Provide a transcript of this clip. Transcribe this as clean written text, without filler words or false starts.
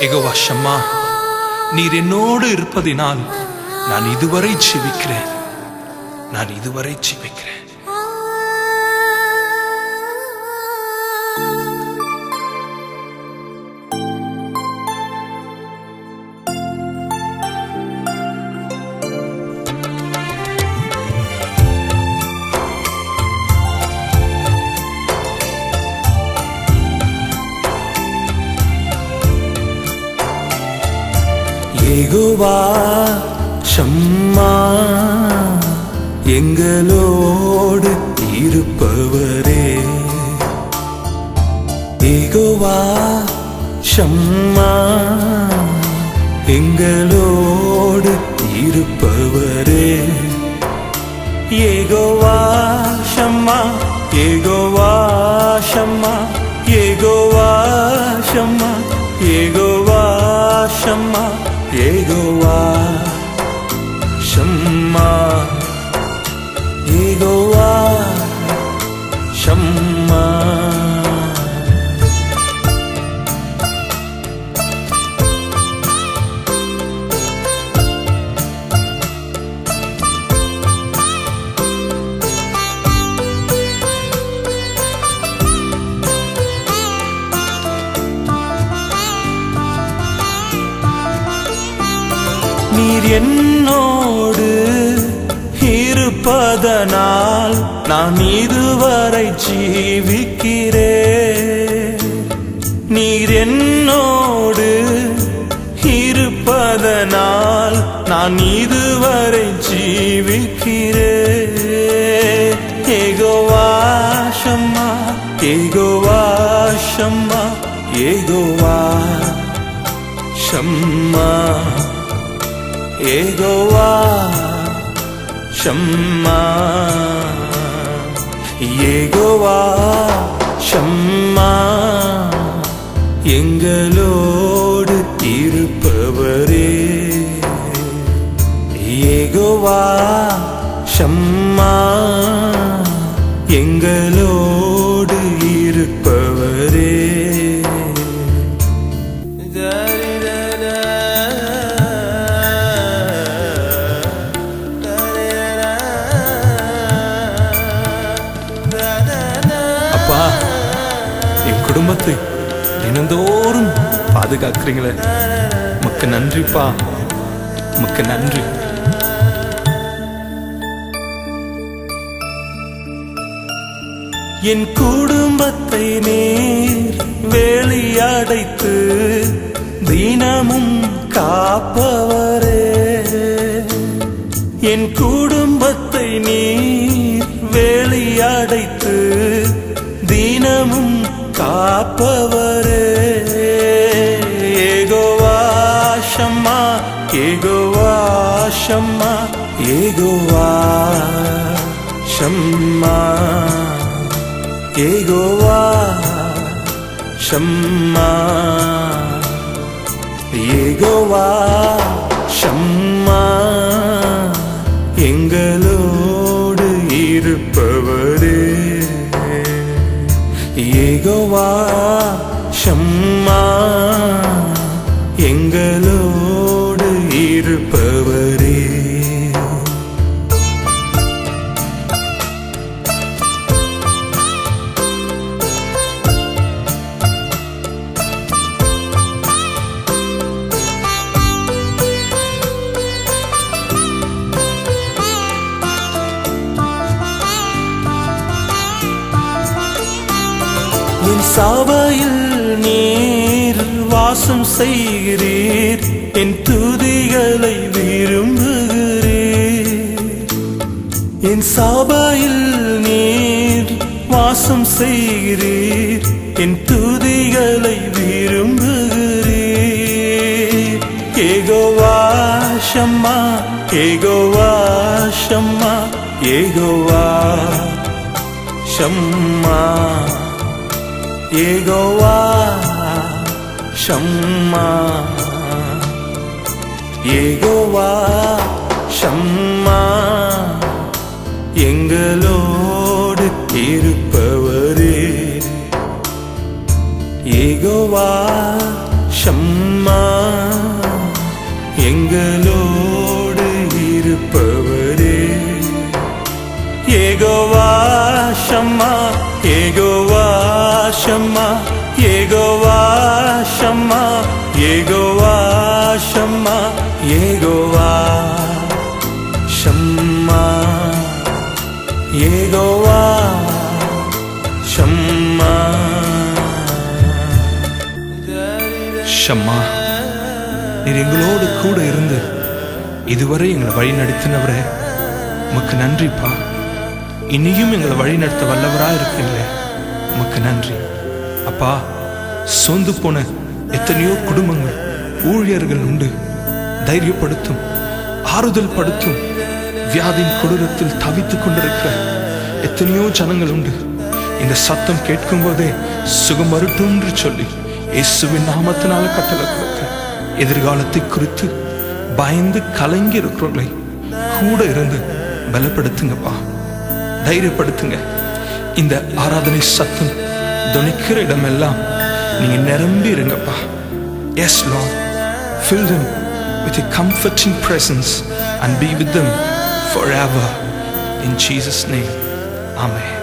யெகோவா ஷம்மா, நீர் என்னோடு இருப்பதினால் நான் இதுவரை ஜீவிக்கிறேன். நான் இதுவரை ஜீவிக்கிறேன். யெகோவா ஷம்மா, எங்களோடு இருப்பவரே. யெகோவா ஷம்மா, எங்களோடு இருப்பவரே. யெகோவா ஷம்மா, யெகோவா ஷம்மா, யெகோவா ஷம்மா, யெகோவா ஷம்மா, யெகோவா ஷம்மா, யெகோவா ஷம்மா. நீர் என்னோடு இருப்பதனால் நான் இதுவரை ஜீவிக்கிறேன். நீர் என்னோடு இருப்பதனால் நான் இதுவரை ஜீவிக்கிறேன். யெகோவா ஷம்மா, யெகோவா ஷம்மா, யெகோவா ஷம்மா, யெகோவா ஷம்மா, யெகோவா ஷம்மா, எங்களோடு இருப்பவரே. யெகோவா ஷம்மா, எங்களோடு இருப்பவரே. அப்பா, என் குடும்பத்தை தினந்தோறும் பாதுகாக்கிறீங்களே, உமக்கு நன்றிப்பா, உமக்கு நன்றி. என் குடும்பத்தை நீர் வேலியடைத்து தினமும் காப்பவரே. என் குடும்பத்தை நீர் வேலியடைத்து தினமும் காப்பவரே. யெகோவா ஷம்மா, யெகோவா ஷம்மா, யெகோவா ஷம்மா, யெகோவா ஷம்மா, யெகோவா ஷம்மா, எங்களோடு இருப்பவரே. யெகோவா ஷம்மா, எங்களோடு இருப்பவரே. என் சபையில் நீர் வாசம் செய்கிறீர், என் துதிகளை விரும்புகிறீர். என் சபையில் நீர் வாசம் செய்கிறீர், என் துதிகளை விரும்புகிறீர். யெகோவா ஷம்மா, யெகோவா ஷம்மா, யெகோவா ஷம்மா, யெகோவா ஷம்மா, யெகோவா ஷம்மா, எங்களோடு இருப்பவரே. யெகோவா ஷம்மா, ஷம்மா யெகோவா ஷம்மா யெகோவா ஷம்மா யெகோவா ஷம்மா யெகோவா ஷம்மா. ஷம்மா, நீர் எங்களோடு கூட இருந்து இதுவரை எங்களை வழி நடத்தினவரே, உமக்கு நன்றிப்பா. இனியும் எங்களை வழி நடத்த வல்லவராக இருக்கிறீங்களே, உமக்கு நன்றி அப்பா. சோர்ந்து போன எத்தனையோ குடும்பங்கள், ஊழியர்கள் உண்டு. தைரியப்படுத்தும், ஆறுதல் படுத்தும். வியாதியின் கொடூரத்தில் தவித்துக் கொண்டிருக்கிற எத்தனையோ ஜனங்கள் உண்டு. இந்த சத்தம் கேட்கும் போதே சுகம் வரட்டும் என்று சொல்லி இயேசுவின் நாமத்தினால கட்டளை கொடுக்க, எதிர்காலத்தை குறித்து பயந்து கலங்கி இருக்கிறவர்களை கூட இருந்து பலப்படுத்துங்கப்பா, தைரியப்படுத்துங்க. இந்த ஆராதனை சத்தம் துணிக்கிற இடமெல்லாம் நீங்க நிரம்பி இருங்கப்பா. Yes Lord, fill them with your comforting presence and be with them forever. In Jesus' name, Amen.